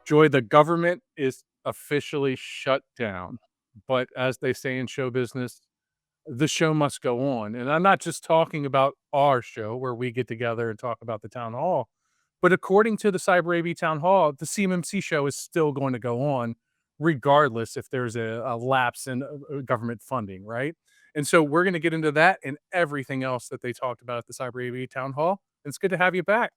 Joy, the government is officially shut down, but as they say in show business, the show must go on. And I'm not just talking about our show where we get together and talk about the town hall, but according to the Cyber AV Town Hall, the CMMC show is still going to go on regardless if there's a lapse in government funding, right? And so we're going to get into that and everything else that they talked about at the Cyber AV Town Hall. It's good to have you back.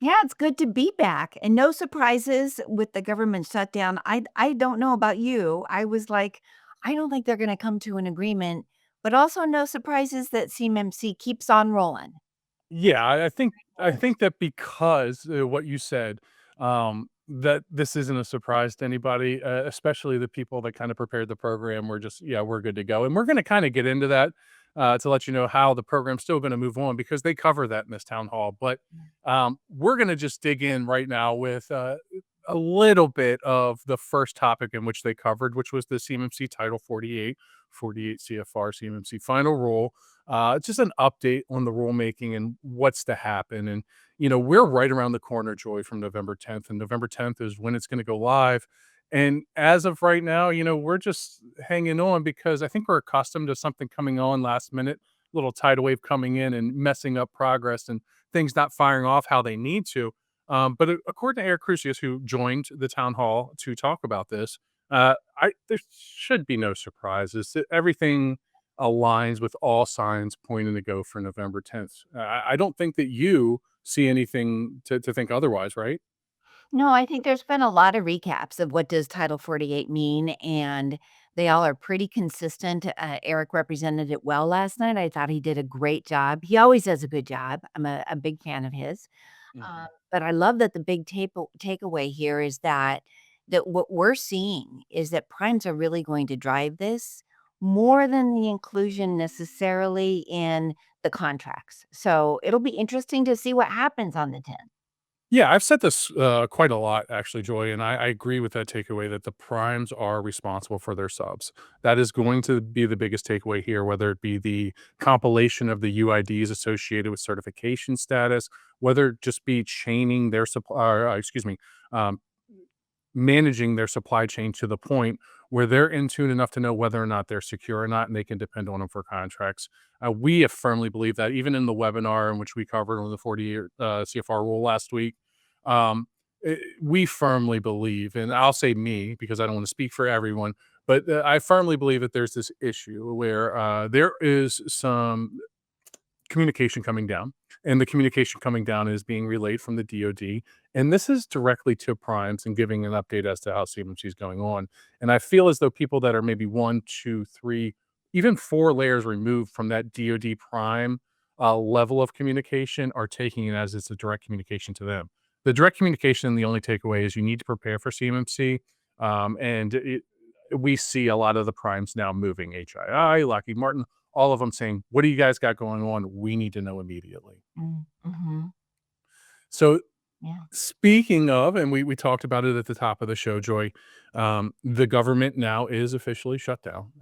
Yeah, it's good to be back and no surprises with the government shutdown. I don't know about you. I was like, I don't think they're going to come to an agreement, but also no surprises that CMMC keeps on rolling. Yeah, I think that because, what you said, that this isn't a surprise to anybody, especially the people that kinda prepared the program. We're just yeah, we're good to go, and we're gonna kinda get into that, to let you know how the program's still gonna move on because they cover that in this town hall, but, we're gonna just dig in right now with, a little bit of the first topic in which they covered, which was the CMMC Title 48, 48 CFR CMMC final rule, just an update on the rulemaking and what's to happen. And, we're right around the corner, Joy, from November 10th. And November 10th is when it's going to go live. And as of right now, we're just hanging on because I think we're accustomed to something coming on last minute, little tidal wave coming in and messing up progress and things not firing off how they need to. But according to Eric Crucius, who joined the town hall to talk about this, there should be no surprises. Everything aligns with all signs pointing to go for November 10th. I don't think that you see anything to think otherwise, right? No, I think there's been a lot of recaps of what does Title 48 mean, and they all are pretty consistent. Eric represented it well last night. I thought he did a great job. He always does a good job. I'm a big fan of his. Mhm. But I love that the big takeaway here is that what we're seeing is that primes are really going to drive this more than the inclusion necessarily in the contracts. So it'll be interesting to see what happens on the 10th. Yeah, I've said this quite a lot, actually, Joy, and I agree with that takeaway that the primes are responsible for their subs. That is going to be the biggest takeaway here, whether it be the compilation of the UIDs associated with certification status, whether it just be chaining their supply, excuse me, um, managing their supply chain to the point where they're in tune enough to know whether or not they're secure or not, and they can depend on them for contracts. We have firmly believe that even in the webinar in which we covered on the 40-year CFR rule last week, um, we firmly believe, and I'll say me because I don't want to speak for everyone, but I firmly believe that there's this issue where there is some communication coming down, and the communication coming down is being relayed from the DoD, and this is directly to primes and giving an update as to how CMMC is going on. And I feel as though people that are maybe 1, 2, 3, even 4 layers removed from that DoD prime level of communication are taking it as it's a direct communication to them. The direct communication, the only takeaway is you need to prepare for CMMC, we see a lot of the primes now moving HII, Lockheed Martin, all of them saying, "What do you guys got going on? We need to know immediately." Mhm. So, Yeah. speaking of, and we talked about it at the top of the show, Joy, the government now is officially shut down,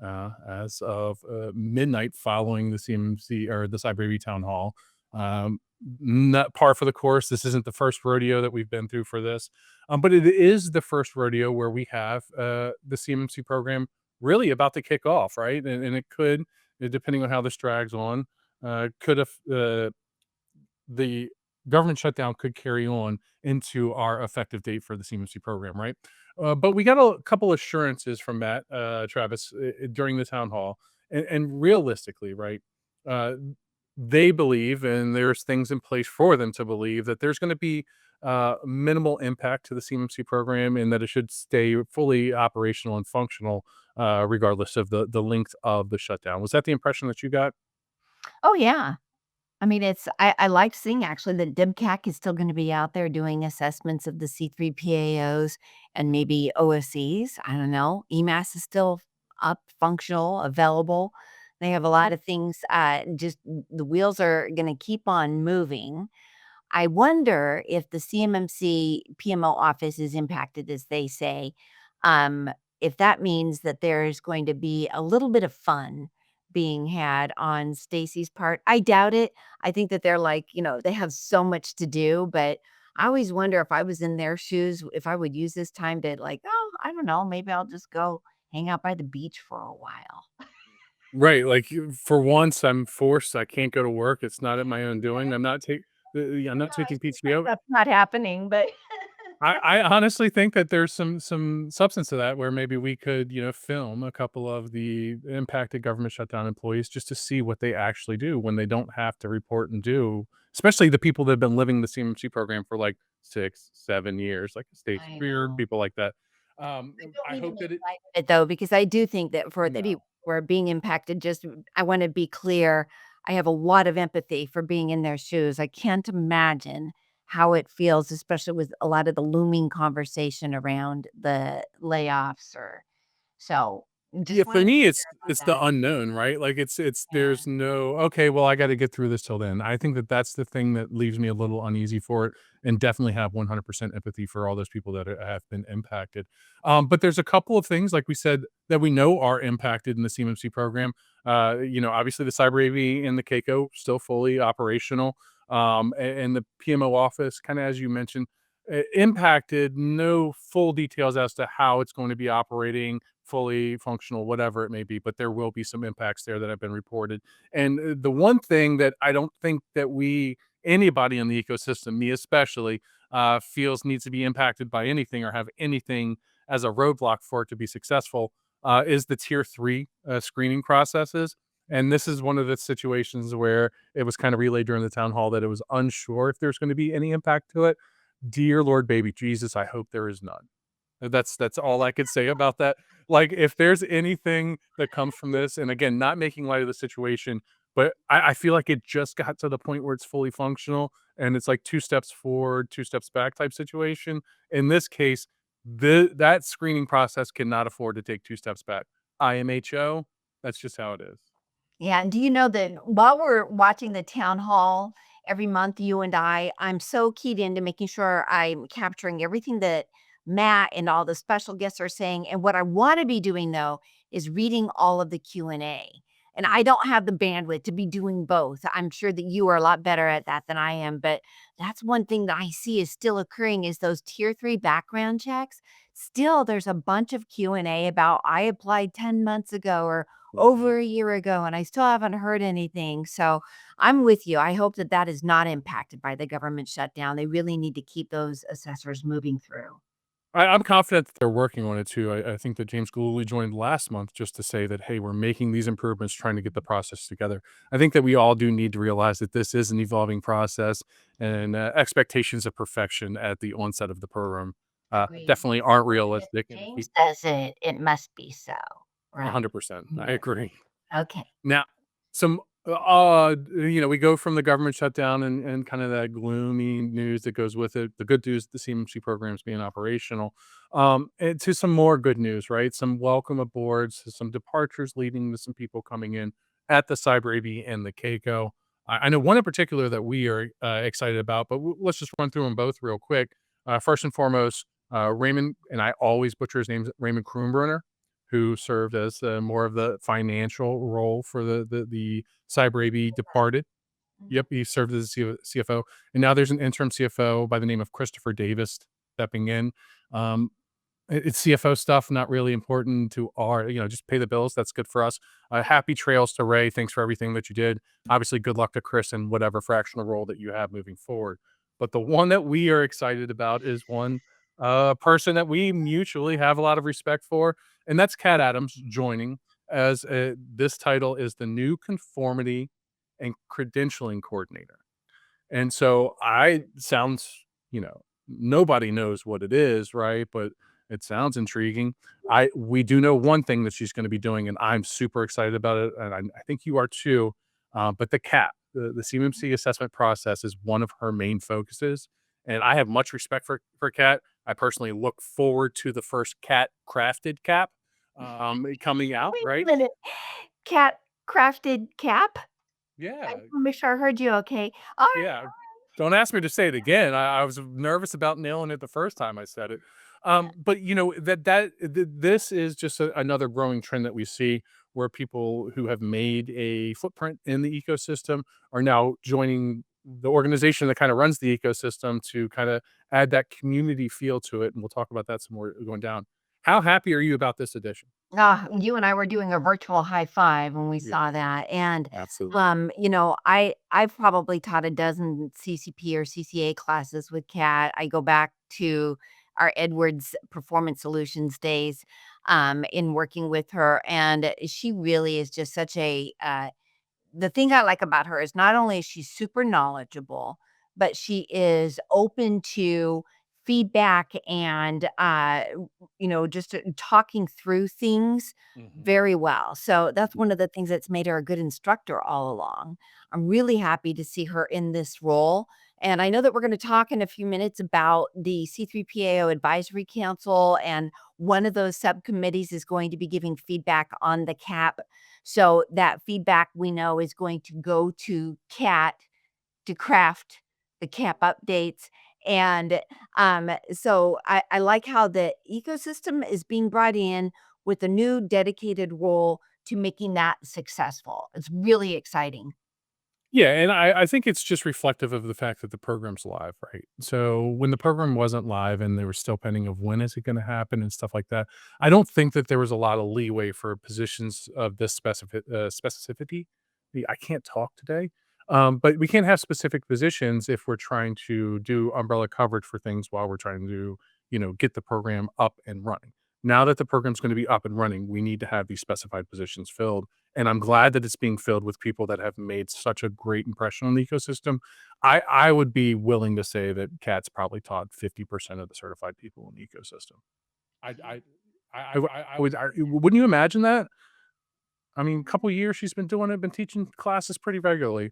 as of, midnight following the CMC or the Cyber town hall. Not par for the course. This isn't the first rodeo that we've been through for this, but it is the first rodeo where we have, the CMMC program really about to kick off, right? And it could, depending on how this drags on, could have, the government shutdown could carry on into our effective date for the CMC program, right? But we got a couple assurances from Matt, Travis, during the town hall, and realistically, right? Uh, they believe, and there's things in place for them to believe that there's going to be minimal impact to the CMC program, and that it should stay fully operational and functional, regardless of the length of the shutdown. Was that the impression that you got? Oh, yeah. I mean, I liked seeing actually that DIBCAC is still gonna be out there doing assessments of the C3PAOs and maybe OSCs. I don't know. EMAS is still up, functional, available. They have a lot of things, just the wheels are gonna keep on moving. I wonder if the CMMC PMO office is impacted, as they say, um, if that means that there's going to be a little bit of fun being had on Stacy's part. I doubt it. I think that they're like, they have so much to do, but I always wonder if I was in their shoes, if I would use this time to like, "Oh, I don't know, maybe I'll just go hang out by the beach for a while." Right, like, for once, I'm forced, I can't go to work, it's not at my own doing, I'm I not know, I taking just pray PTO. that's not happening, but I honestly think that there's some substance to that where maybe we could, film a couple of the impacted government shutdown employees just to see what they actually do when they don't have to report and do, especially the people that have been living the CMMC program for, like, 6, 7 years, like Stacey I Beard, know. people like that. I don't I mean to hope make that it light of it though, because I do think that for the people No. who are being impacted, just I wanna be clear, I have a lot of empathy for being in their shoes. I can't imagine how it feels, especially with a lot of the looming conversation around the layoffs or so, Yeah, just wanted for to me, share about it's the that. unknown, right? Like, it's Yeah, there's no, "Okay, well, I gotta get through this till then." I think that that's the thing that leaves me a little uneasy for it, and definitely have 100% empathy for all those people that have been impacted. But there's a couple of things, like we said, that we know are impacted in the CMMC program. Obviously, the Cyber AV and the Keiko still fully operational, and the PMO office, kinda as you mentioned, impacted. No full details as to how it's going to be operating, fully functional, whatever it may be, but there will be some impacts there that have been reported. And the one thing that I don't think that anybody in the ecosystem, me especially, feels needs to be impacted by anything or have anything as a roadblock for it to be successful, is the tier three screening processes. And this is one of the situations where it was kind of relayed during the town hall that it was unsure if there's going to be any impact to it. Dear Lord, baby Jesus, I hope there is none. That's all I could say about that. Like, if there's anything that comes from this, and again, not making light of the situation, but I feel like it just got to the point where it's fully functional, and it's like 2 steps forward, 2 steps back type situation. In this case, that screening process cannot afford to take 2 steps back. IMHO, that's just how it is. yeah, and do you know that while we're watching the town hall every month, you and I'm so keyed into making sure I'm capturing everything that Matt and all the special guests are saying, and what I wanna be doing, though, is reading all of the Q&A, and Mm. I don't have the bandwidth to be doing both. I'm sure that you are a lot better at that than I am, but that's one thing that I see is still occurring is those tier 3 background checks. Still, there's a bunch of Q&A about, "I applied 10 months ago," or Mhm. over a year ago, and I still haven't heard anything. So I'm with you. I hope that that is not impacted by the government shutdown. They really need to keep those assessors moving through. I'm confident that they're working on it too. I think that James Galooly joined last month just to say that, hey, we're making these improvements, trying to get the process together. I think that we all do need to realize that this is an evolving process, and expectations of perfection at the onset of the program Agreed. definitely aren't If realistic. And James says it, it must be so. Right. 100%, I Yeah. agree. Okay. Now, some we go from the government shutdown and kind of that gloomy news that goes with it. The good news, the CMC programs being operational, and to some more good news, right? Some welcome aboards, some departures leading to some people coming in at the Cyber AV and the Keiko. I know one in particular that we are excited about, but let's just run through them both real quick. First and foremost, Raymond, and I always butcher his name, Raymond Kroonbrunner, who served as more of the financial role for the Cyber AV, departed. Mhm. Yep, he served as a CFO, and now there's an interim CFO by the name of Christopher Davis stepping in. Um, it's CFO stuff, not really important to our, just pay the bills. That's good for us. Happy trails to Ray. Thanks for everything that you did. Obviously, good luck to Chris in whatever fractional role that you have moving forward. But the one that we are excited about is one person that we mutually have a lot of respect for, and that's Kat Adams joining as this title is the new conformity and credentialing coordinator. And so I sounds, nobody knows what it is, right? But it sounds intriguing. We do know one thing that she's going to be doing, and I'm super excited about it, and I think you are too. But the CAP, the CMMC assessment process, is one of her main focuses, and I have much respect for Cat. I personally look forward to the first Cat crafted cap coming out. Wait a Right? minute. Cat crafted cap? I Yeah, just wanna make sure I heard you okay. All right. yeah. Don't ask me to say it again. I was nervous about nailing it the first time I said it. But this is just another growing trend that we see where people who have made a footprint in the ecosystem are now joining the organization that kind of runs the ecosystem to kind of add that community feel to it. And we'll talk about that some more going down. How happy are you about this edition? Ah, you and I were doing a virtual high five when we Yeah, saw that, and, absolutely. I've probably taught a dozen CCP or CCA classes with Kat. I go back to our Edwards Performance Solutions days, in working with her, and she really is just such a, the thing I like about her is not only is she super knowledgeable, but she is open to feedback and, just talking through things Mhm. very well. So that's Mhm. one of the things that's made her a good instructor all along. I'm really happy to see her in this role. And I know that we're going to talk in a few minutes about the C3PAO Advisory Council, and one of those subcommittees is going to be giving feedback on the CAP, so that feedback we know is going to go to CAT to craft the CAP updates. And so I like how the ecosystem is being brought in with a new dedicated role to making that successful. It's really exciting. Yeah, and I think it's just reflective of the fact that the program's live, right? So when the program wasn't live and they were still pending of when is it going to happen and stuff like that, I don't think that there was a lot of leeway for positions of this specificity. I can't talk today, but we can't have specific positions if we're trying to do umbrella coverage for things while we're trying to, get the program up and running. Now that the program's going to be up and running, we need to have these specified positions filled, and I'm glad that it's being filled with people that have made such a great impression on the ecosystem. I would be willing to say that Cat's probably taught 50% of the certified people in the ecosystem. I I would wouldn't you imagine that? I mean, a couple years she's been doing it, been teaching classes pretty regularly.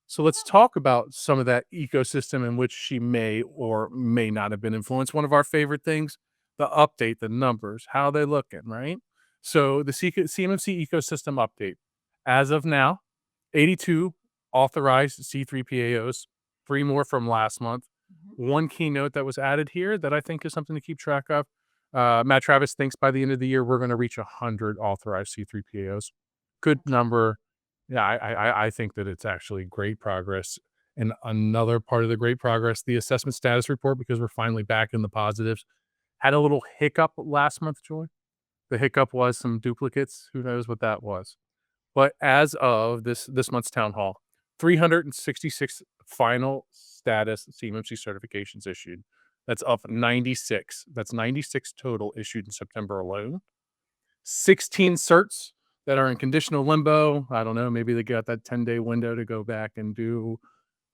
So let's talk about some of that ecosystem in which she may or may not have been influenced. One of our favorite things, the update, the numbers, how they looking, right? So the CMMC ecosystem update. As of now, 82 authorized C3PAOs, three more from last month. Mhm. One keynote that was added here that I think is something to keep track of. Matt Travis thinks by the end of the year, we're going to reach 100 authorized C3PAOs. Good number. Yeah, I think that it's actually great progress. And another part of the great progress, the assessment status report, because we're finally back in the positives, had a little hiccup last month, Joy. The hiccup was some duplicates. Who knows what that was? But as of this month's town hall, 366 final status CMMC certifications issued. That's up 96. That's 96 total issued in September alone. 16 certs that are in conditional limbo. I don't know, maybe they got that 10-day window to go back and do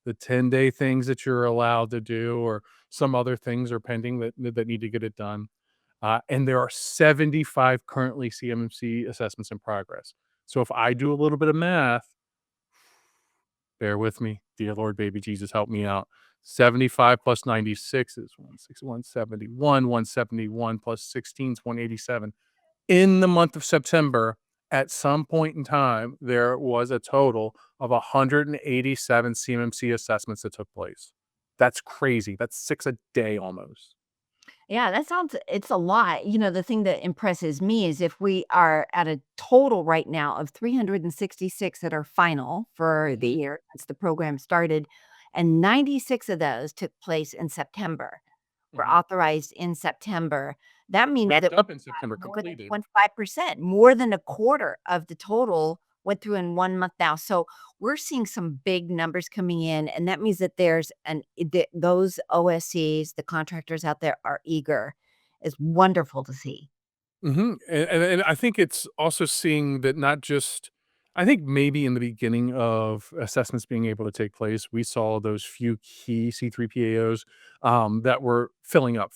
the 10-day things that you're allowed to do, or some other things are pending that need to get it done. And there are 75 currently CMMC assessments in progress. So if I do a little bit of math, bear with me, dear Lord, baby Jesus, help me out. 75 plus 96 is 171, 171 plus 16 is 187. In the month of September, at some point in time, there was a total of 187 CMMC assessments that took place. That's crazy. That's 6 a day almost. Yeah, that sounds, it's a lot. The thing that impresses me is if we are at a total right now of 366 that are final for the Mhm, year since the program started, and 96 of those took place in September, were mhm. authorized in September. That means Wrapped that up in September, more than completed. 25%, more than a quarter of the total went through in 1 month now. So we're seeing some big numbers coming in, and that means that there's those OSCs, the contractors out there are eager. It's wonderful to see. Mhm, and I think it's also seeing that not just I think maybe in the beginning of assessments being able to take place, we saw those few key C3PAOs, that were filling up,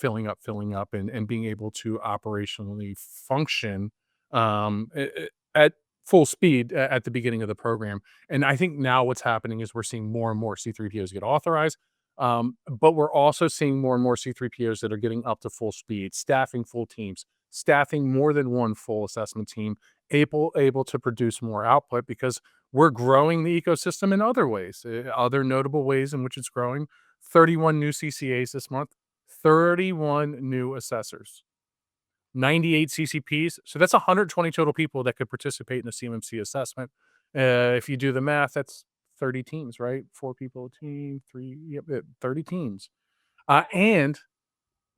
and being able to operationally function, at full speed at the beginning of the program, and I think now what's happening is we're seeing more and more C3POs get authorized, but we're also seeing more and more C3POs that are getting up to full speed, staffing full teams, staffing more than one full assessment team, able to produce more output because we're growing the ecosystem in other ways. Other notable ways in which it's growing: 31 new CCAs this month, 31 new assessors, 98 CCPs. So that's 120 total people that could participate in the CMMC assessment. If you do the math, that's 30 teams, right? 4 people a team, 3, yep, 30 teams. And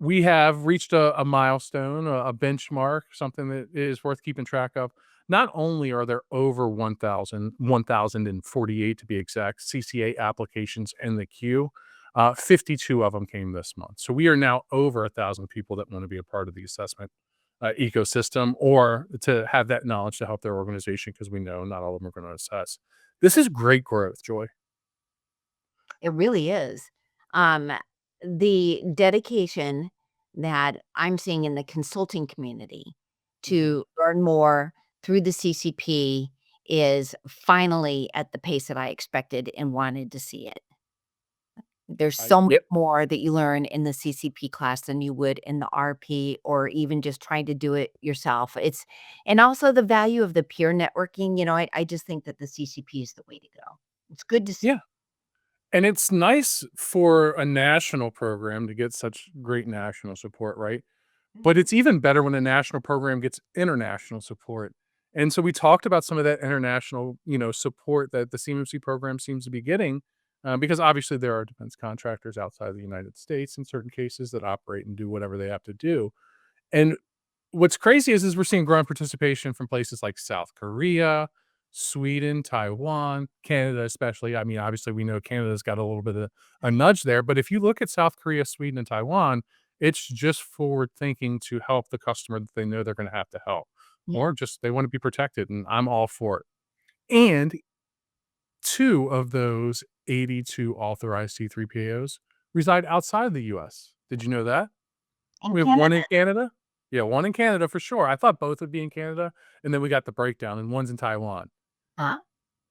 we have reached a milestone, a benchmark, something that is worth keeping track of. Not only are there over 1,048 to be exact, CCA applications in the queue, 52 of them came this month. So we are now over 1,000 people that want to be a part of the assessment ecosystem or to have that knowledge to help their organization because we know not all of them are going to assess. This is great growth, Joy. It really is. Um, the dedication that I'm seeing in the consulting community Mhm. to learn more through the CCP is finally at the pace that I expected and wanted to see it. There's so much Yep. more that you learn in the CCP class than you would in the RP or even just trying to do it yourself. It's and also the value of the peer networking, I just think that the CCP is the way to go. It's good to see. Yeah. And it's nice for a national program to get such great national support, right? But Mhm. it's even better when a national program gets international support. And so we talked about some of that international, support that the CMMC program seems to be getting, because obviously there are defense contractors outside of the United States in certain cases that operate and do whatever they have to do. And what's crazy is we're seeing growing participation from places like South Korea, Sweden, Taiwan, Canada, especially. I mean, obviously, we know Canada's got a little bit of a nudge there, but if you look at South Korea, Sweden, and Taiwan, it's just forward thinking to help the customer that they know they're going to have to help, Yeah. or just they want to be protected, and I'm all for it. And two of those 82 authorized C3PAOs reside outside of the US. Did you know that? In We have Canada? one in Canada. Yeah, one in Canada for sure. I thought both would be in Canada, and then we got the breakdown, and one's in Taiwan. Huh?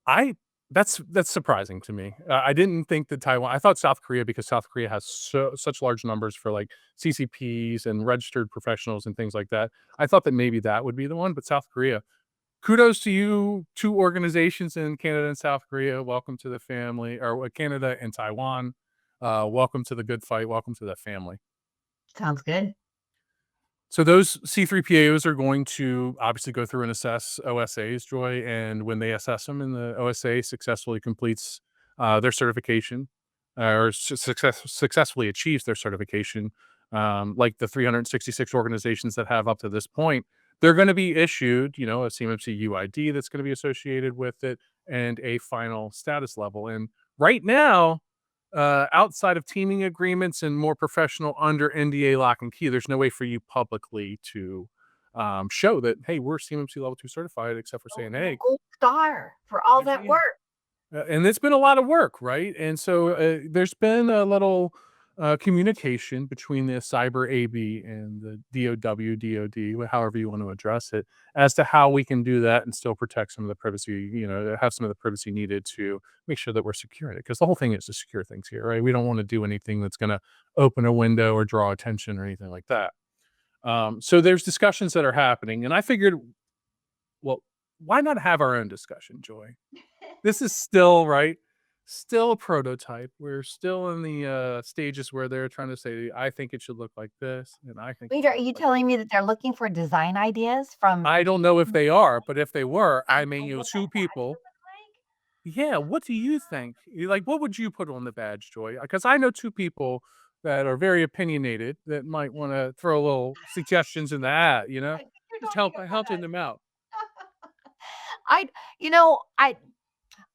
I that's surprising to me. I didn't think that Taiwan. I thought South Korea because South Korea has such large numbers for like CCPs and registered professionals and things like that. I thought that maybe that would be the one, but South Korea. Kudos to you, two organizations in Canada and South Korea. Welcome to the family, or Canada and Taiwan. Welcome to the good fight. Welcome to the family. Sounds good. So those C3PAOs are going to obviously go through and assess OSAs, Joy, and when they assess them and the OSA successfully completes their certification or successfully achieves their certification, like the 366 organizations that have up to this point, they're going to be issued, a CMMC UID that's going to be associated with it and a final status level. And right now, outside of teaming agreements and more professional under NDA lock and key, there's no way for you publicly to show that, hey, we're CMMC level 2 certified, except for saying, The hey, gold star for all that yeah. work. And it's been a lot of work, right? And so there's been a little communication between the cyber AB and the DOW, DOD, however you want to address it, as to how we can do that and still protect some of the privacy, have some of the privacy needed to make sure that we're securing it. Because the whole thing is to secure things here, right? We don't want to do anything that's going to open a window or draw attention or anything like that. So there's discussions that are happening. And I figured, well, why not have our own discussion, Joy? This is still right, still a prototype. We're still in the, stages where they're trying to say, "I think it should look like this, and I think it Wait, should are look you like telling this." me that they're looking for design ideas from I don't know if they are, but if they were, I I may know know what that 2 badge people. would look like? Yeah, what do you think? Like, what would you put on the badge, Joy? Because I know 2 people that are very opinionated that might wanna throw a little suggestions in the hat, I think you're Just talking helping about them out. I you know, I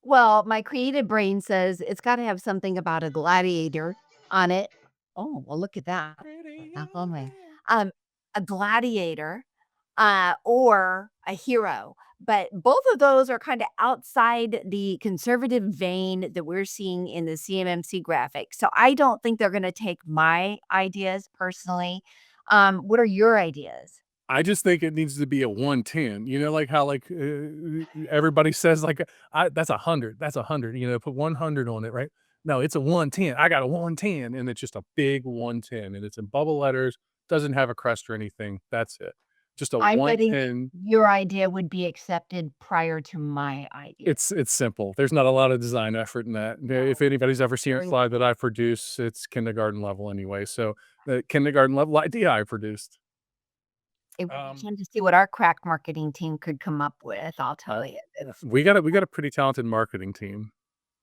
well, my creative brain says it's gotta have something about a gladiator on it. Oh, well, look at that. Knock on wood. Um, a gladiator, or a hero, but both of those are kinda outside the conservative vein that we're seeing in the CMMC graphic, so I don't think they're gonna take my ideas personally. What are your ideas? I just think it needs to be a 110, like how, like, everybody says, like, that's 100, that's 100, put 100 on it, right? No, it's a 110. I got a 110, and it's just a big 110, and it's in bubble letters, doesn't have a crest or anything, that's it. Just a I'm betting 110. your idea would be accepted prior to my idea. It's simple. There's not a lot of design effort in that. If No, anybody's ever seen a very slide that I produce, it's kindergarten level anyway, so the kindergarten level idea I produced. it would be Um fun to see what our crack marketing team could come up with, I'll tell you. It's we got a pretty talented marketing team.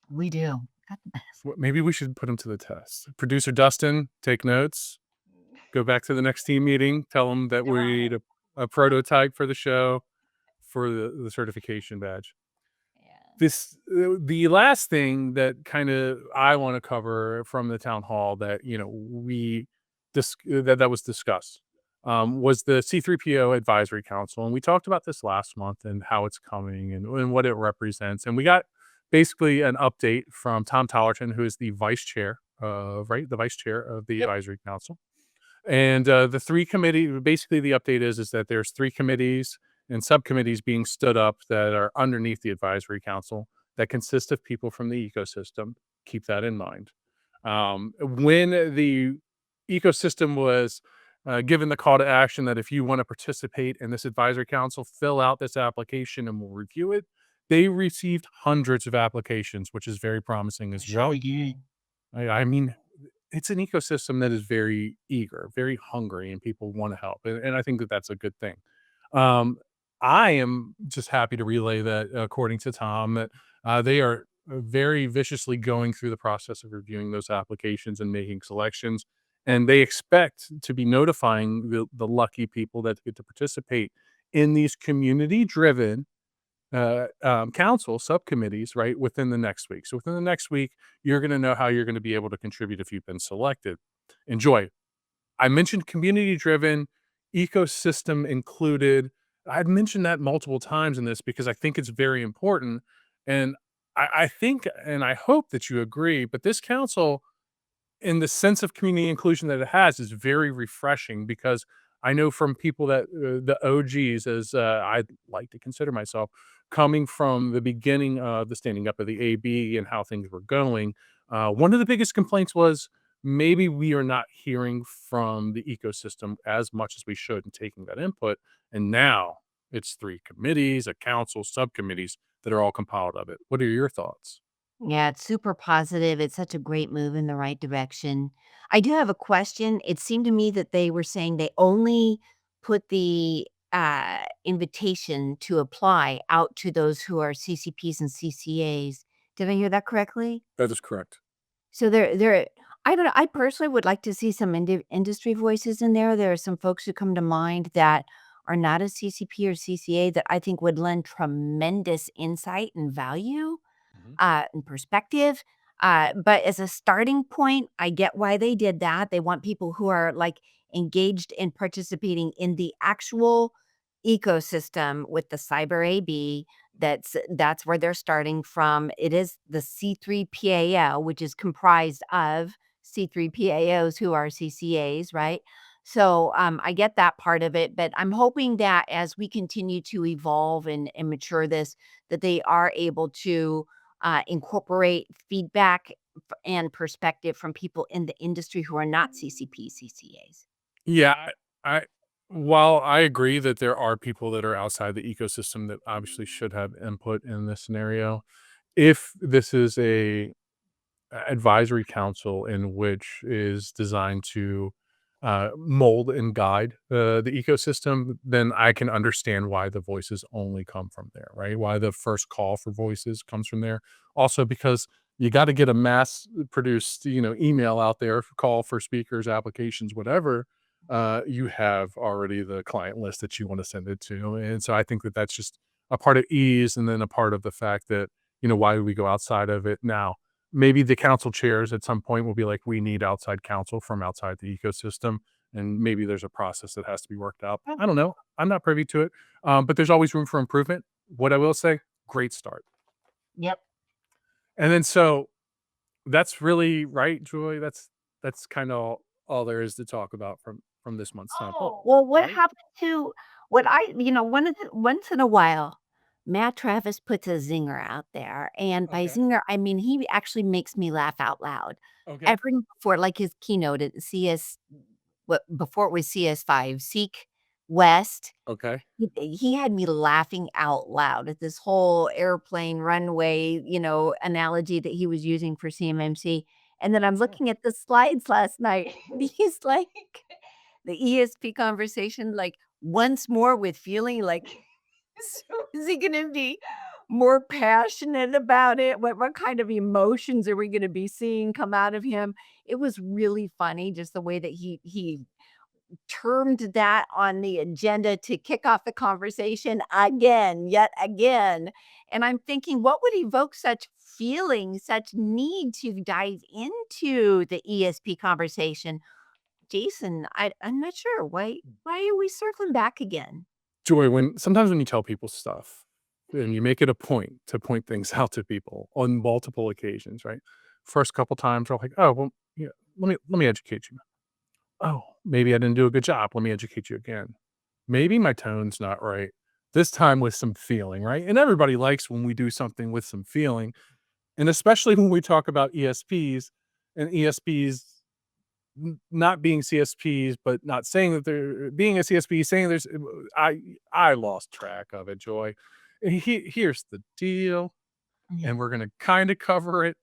We do. God. Maybe we should put them to the test. Producer Dustin, take notes. Go back to the next team meeting. Tell them that we need a prototype for the show for the certification badge. Yeah. The last thing that kinda I wanna cover from the town hall that, we that was discussed, was the C3PO Advisory Council, and we talked about this last month and how it's coming and what it represents, and we got basically an update from Tom Tollerton, who is the vice chair of right? The vice chair of the Yep. advisory council. And, the 3 committee basically, the update is that there's 3 committees and subcommittees being stood up that are underneath the advisory council that consist of people from the ecosystem. Keep that in mind. When the ecosystem was, given the call to action that if you wanna participate in this advisory council, fill out this application and we'll review it, they received hundreds of applications, which is very promising I'm as sure well. we did. I mean, it's an ecosystem that is very eager, very hungry, and people want to help, and I think that that's a good thing. Um, I am just happy to relay that, according to Tom, that they are very viciously going through the process of reviewing those applications and making selections, and they expect to be notifying the lucky people that get to participate in these community-driven council subcommittees, right, within the next week. So within the next week, you're going to know how you're going to be able to contribute if you've been selected. Enjoy. I mentioned community driven, ecosystem included. I've mentioned that multiple times in this because I think it's very important. And I think and I hope that you agree, but this council and the sense of community inclusion that it has is very refreshing because I know from people that the OGs, as I'd like to consider myself, coming from the beginning of the standing up of the AB and how things were going, one of the biggest complaints was maybe we are not hearing from the ecosystem as much as we should and taking that input. And now it's 3 committees, a council, subcommittees that are all compiled of it. What are your thoughts? Yeah, it's super positive. It's such a great move in the right direction. I do have a question. It seemed to me that they were saying they only put the invitation to apply out to those who are CCPs and CCAs. Did I hear that correctly? That is correct. So they're I don't know, I personally would like to see some industry voices in there. There are some folks who come to mind that are not a CCP or CCA that I think would lend tremendous insight and value Mhm. and perspective. But as a starting point, I get why they did that. They want people who are like engaged in participating in the actual ecosystem with the cyber AB. That's where they're starting from. It is the C3PAO, which is comprised of C3PAOs who are CCAs, right? So I get that part of it, but I'm hoping that as we continue to evolve and mature this, that they are able to incorporate feedback and perspective from people in the industry who are not CCP, CCAs. Yeah, I while I agree that there are people that are outside the ecosystem that obviously should have input in this scenario, if this is a advisory council in which is designed to mold and guide the ecosystem, then I can understand why the voices only come from there, right? Why the first call for voices comes from there. Also, because you got to get a mass produced, email out there, call for speakers, applications, whatever. You have already the client list that you want to send it to, and so I think that that's just a part of ease, and then a part of the fact that why do we go outside of it now? Maybe the council chairs at some point will be like, we need outside counsel from outside the ecosystem. And maybe there's a process that has to be worked out. Oh, I don't know. I'm not privy to it. But there's always room for improvement. What I will say, great start. yep. And then so that's really right, Joy. That's kind of all there is to talk about from this month's time. Oh, Well, what right. happened to what once in a while, Matt Travis puts a zinger out there, and by Okay. zinger, I mean he actually makes me laugh out loud. Okay. Every before like his keynote at CS what before it was CS5, Seek West. Okay. He had me laughing out loud at this whole airplane runway, analogy that he was using for CMMC, and then I'm Sure. looking at the slides last night, and he's like, the ESP conversation, like, once more with feeling, like, so is he gonna be more passionate about it? What kind of emotions are we gonna be seeing come out of him? It was really funny just the way that he termed that on the agenda to kick off the conversation again, yet again. And I'm thinking, what would evoke such feeling, such need to dive into the ESP conversation? Jason, I'm not sure. Why are we circling back again? Joy, when sometimes when you tell people stuff and you make it a point to point things out to people on multiple occasions, right? First couple times, they're like, "Oh, well, yeah, let me educate you." "Oh, maybe I didn't do a good job. Let me educate you again." "Maybe my tone's not right." This time with some feeling, right? And everybody likes when we do something with some feeling, and especially when we talk about ESPs and ESPs not being CSPs, but not saying that they're being a CSP, saying there's I lost track of it, Joy. Here's the deal, Yeah. and we're gonna kind of cover it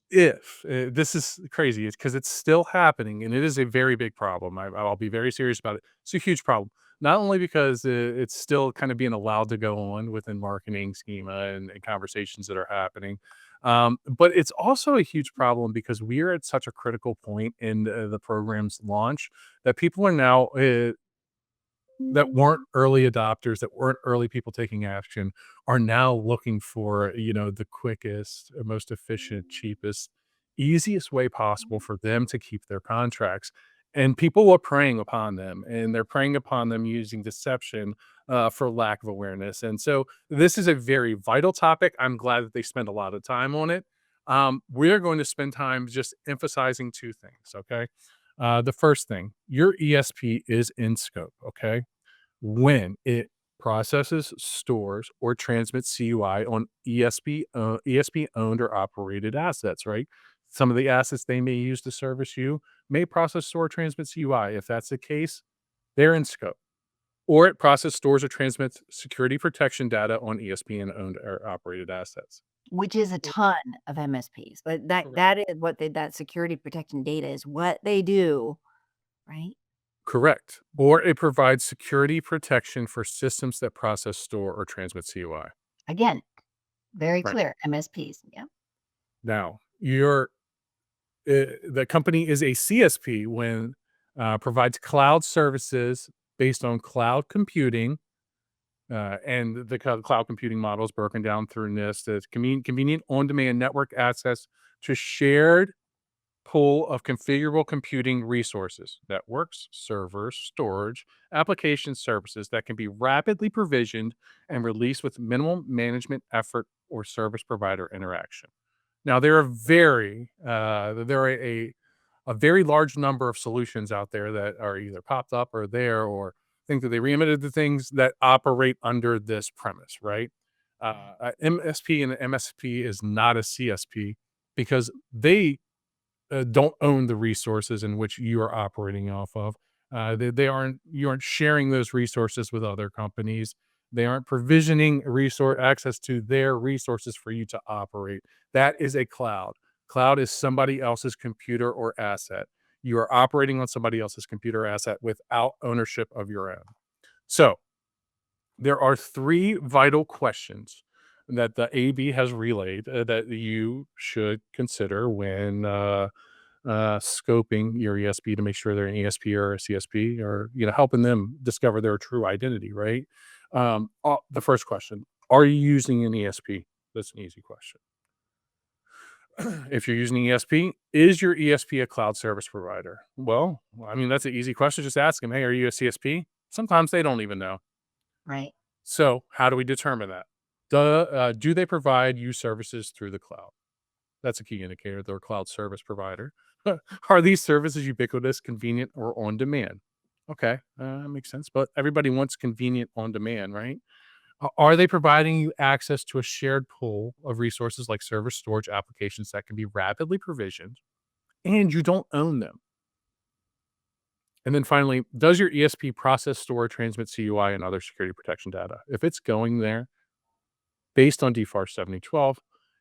if this is crazy, it's because it's still happening, and it is a very big problem. I'll be very serious about it. It's a huge problem, not only because it's still kind of being allowed to go on within marketing schema and conversations that are happening, but it's also a huge problem because we are at such a critical point in the program's launch that people are now that weren't early adopters, that weren't early people taking action, are now looking for, the quickest, most efficient, cheapest, easiest way possible for them to keep their contracts. And people are preying upon them, and they're preying upon them using deception for lack of awareness. And so, this is a very vital topic. I'm glad that they spend a lot of time on it. We're going to spend time just emphasizing two things. Okay. The first thing, your ESP is in scope. Okay, when it processes, stores, or transmits CUI on ESP owned or operated assets, right? Some of the assets they may use to service you may process, store, or transmit CUI. If that's the case, they're in scope. Or it processes, stores, or transmits security protection data on ESPN owned or operated assets. Which is a Or- ton of MSPs, but that Correct. that is what they that security protection data is what they do, right? Correct. Or it provides security protection for systems that process, store, or transmit CUI. Again, very Right. clear, MSPs, yeah. Now, the company is a CSP when provides cloud services based on cloud computing, and the cloud computing model is broken down through NIST as convenient on-demand network access to shared pool of configurable computing resources, networks, servers, storage, application services that can be rapidly provisioned and released with minimal management effort or service provider interaction. Now there are a very large number of solutions out there that are either popped up or there or think that they reinvented the things that operate under this premise, right? MSP and MSP is not a CSP because they don't own the resources in which you are operating off of. They aren't you aren't sharing those resources with other companies. They aren't provisioning resource access to their resources for you to operate. That is a cloud. Cloud is somebody else's computer or asset. You are operating on somebody else's computer or asset without ownership of your own. So there are three vital questions that the AB has relayed that you should consider when scoping your ESP to make sure they're an ESP or a CSP or, helping them discover their true identity, right? The first question, are you using an ESP? That's an easy question. If you're using ESP, is your ESP a cloud service provider? Well, I mean, that's an easy question. Just ask them, hey, are you a CSP? Sometimes they don't even know. Right. So, how do we determine that? Do they provide you services through the cloud? That's a key indicator. They're a cloud service provider. Are these services ubiquitous, convenient, or on demand? Okay, that makes sense. But everybody wants convenient on demand, right? Are they providing you access to a shared pool of resources like server storage applications that can be rapidly provisioned and you don't own them? And then finally, does your ESP process, store, transmit CUI and other security protection data? If it's going there based on DFAR 7012,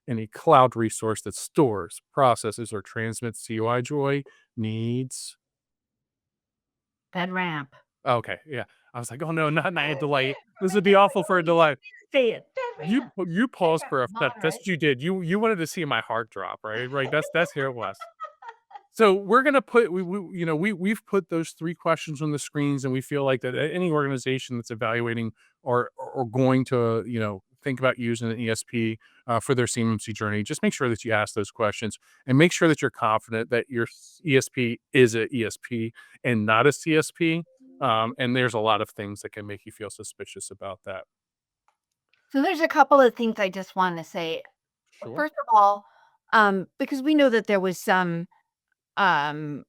any cloud resource that stores, processes, or transmits CUI joy needs. FedRAMP. Okay, yeah. I was like, oh no, not delay. This would be awful for a delay. Say it. You They paused are for a that's moderate. what you did. You wanted to see my heart drop, right? Right, that's here it was. So we're gonna put we've put those 3 questions on the screens, and we feel like that any organization that's evaluating or going to, think about using an ESP, for their CMMC journey, just make sure that you ask those questions and make sure that you're confident that your ESP is a ESP and not a CSP, and there's a lot of things that can make you feel suspicious about that. So there's a couple of things I just want to say. Sure. First of all, because we know that there was some um,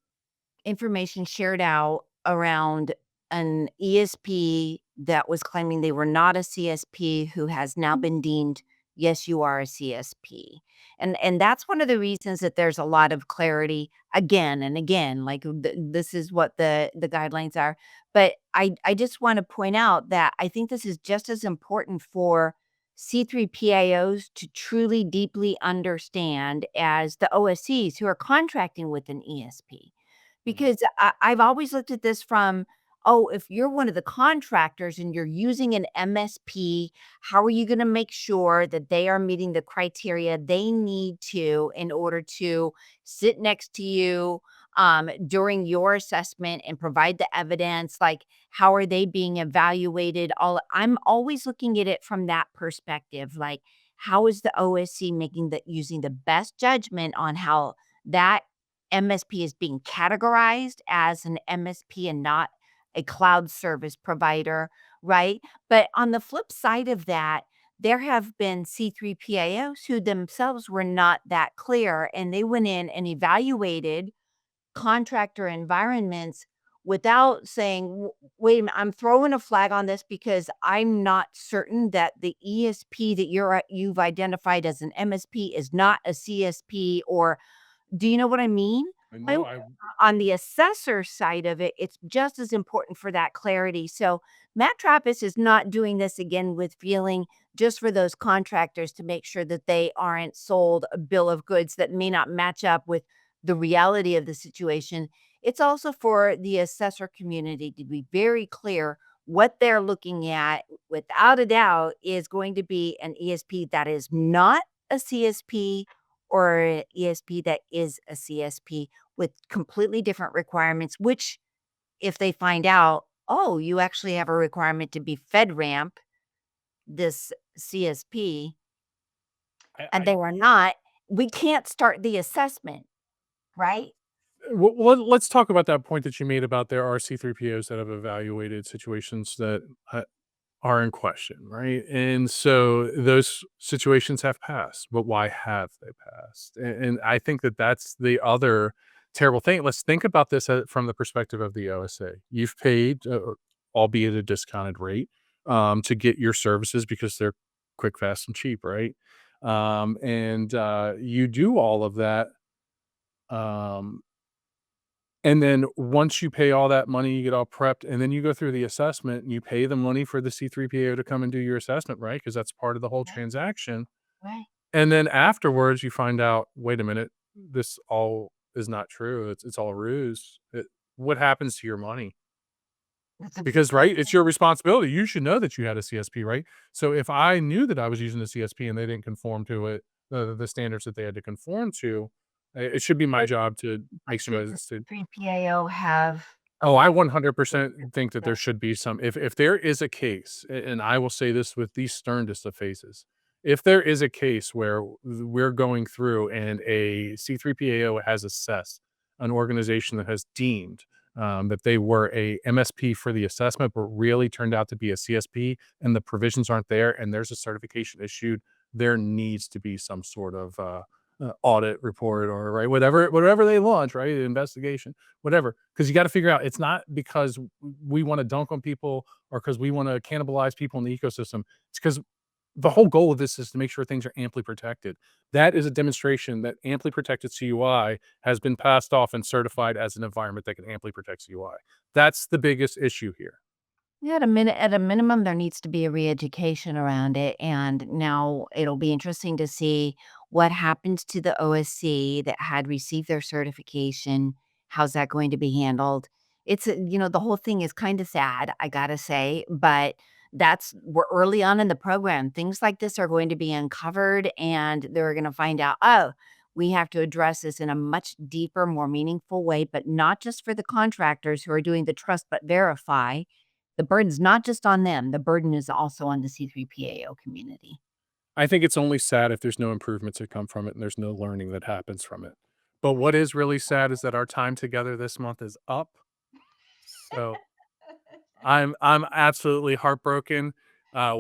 information shared out around an ESP that was claiming they were not a CSP who has now been deemed, yes, you are a CSP. And that's one of the reasons that there's a lot of clarity again and again, like this is what the guidelines are. But I just want to point out that I think this is just as important for C3PAOs to truly deeply understand as the OSCs who are contracting with an ESP, Mhm. because I've always looked at this from, oh, if you're one of the contractors and you're using an MSP, how are you going to make sure that they are meeting the criteria they need to in order to sit next to you during your assessment and provide the evidence? Like, how are they being evaluated? All I'm always looking at it from that perspective. Like, how is the OSC making the using the best judgment on how that MSP is being categorized as an MSP and not a cloud service provider, right? But on the flip side of that, there have been C3PAOs who themselves were not that clear, and they went in and evaluated contractor environments without saying, Wait a minute, I'm throwing a flag on this because I'm not certain that the ESP that you've identified as an MSP is not a CSP, or do you know what I mean? I I know I On the assessor side of it, it's just as important for that clarity. So, Matt Trappist is not doing this again with feeling just for those contractors to make sure that they aren't sold a bill of goods that may not match up with the reality of the situation. It's also for the assessor community to be very clear what they're looking at, without a doubt, is going to be an ESP that is not a CSP or a ESP that is a CSP with completely different requirements, which if they find out, oh, you actually have a requirement to be FedRAMP, this CSP, and I they were not, we can't start the assessment, right? let's talk about that point that you made about there are C3POs that have evaluated situations that, are in question, right? And so those situations have passed, but why have they passed? And I think that that's the other terrible thing. Let's think about this, from the perspective of the OSA. You've paid, albeit a discounted rate, to get your services because they're quick, fast, and cheap, right? And you do all of that. Um, and then once you pay all that money, you get all prepped, and then you go through the assessment, and you pay the money for the C3PAO to come and do your assessment, right? Because that's part of the whole Right, transaction. right. And then afterwards, you find out, "Wait a minute, this all is not true. It's all a ruse." What happens to your money? That's a Because, right, it's your responsibility. You should know that you had a CSP, right? So if I knew that I was using the CSP and they didn't conform to it, the standards that they had to conform to, it should be my but job to make some should the moves to. C3PAO have Oh, I 100% think that there should be some, if there is a case, and I will say this with the sternest of faces, if there is a case where we're going through and a C3PAO has assessed an organization that has deemed, that they were a MSP for the assessment, but really turned out to be a CSP and the provisions aren't there and there's a certification issued, there needs to be some sort of, audit report or, right, whatever they launch, right, investigation, whatever, because you got to figure out it's not because we want to dunk on people or because we want to cannibalize people in the ecosystem. It's because the whole goal of this is to make sure things are amply protected. That is a demonstration that amply protected CUI has been passed off and certified as an environment that can amply protect CUI. That's the biggest issue here. Yeah, at a minimum, there needs to be a re-education around it, and now it'll be interesting to see what happens to the OSC that had received their certification. How's that going to be handled? The whole thing is kinda sad, I gotta say, but we're early on in the program. Things like this are going to be uncovered, and they're gonna find out, "Oh, we have to address this in a much deeper, more meaningful way," but not just for the contractors who are doing the trust but verify. The burden's not just on them, the burden is also on the C3PAO community. I think it's only sad if there's no improvements that come from it and there's no learning that happens from it. But what is really sad is that our time together this month is up. So I'm absolutely heartbroken.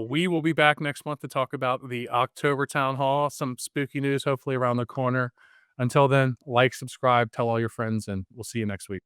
We will be back next month to talk about the October town hall, some spooky news hopefully around the corner. Until then, like, subscribe, tell all your friends, and we'll see you next week.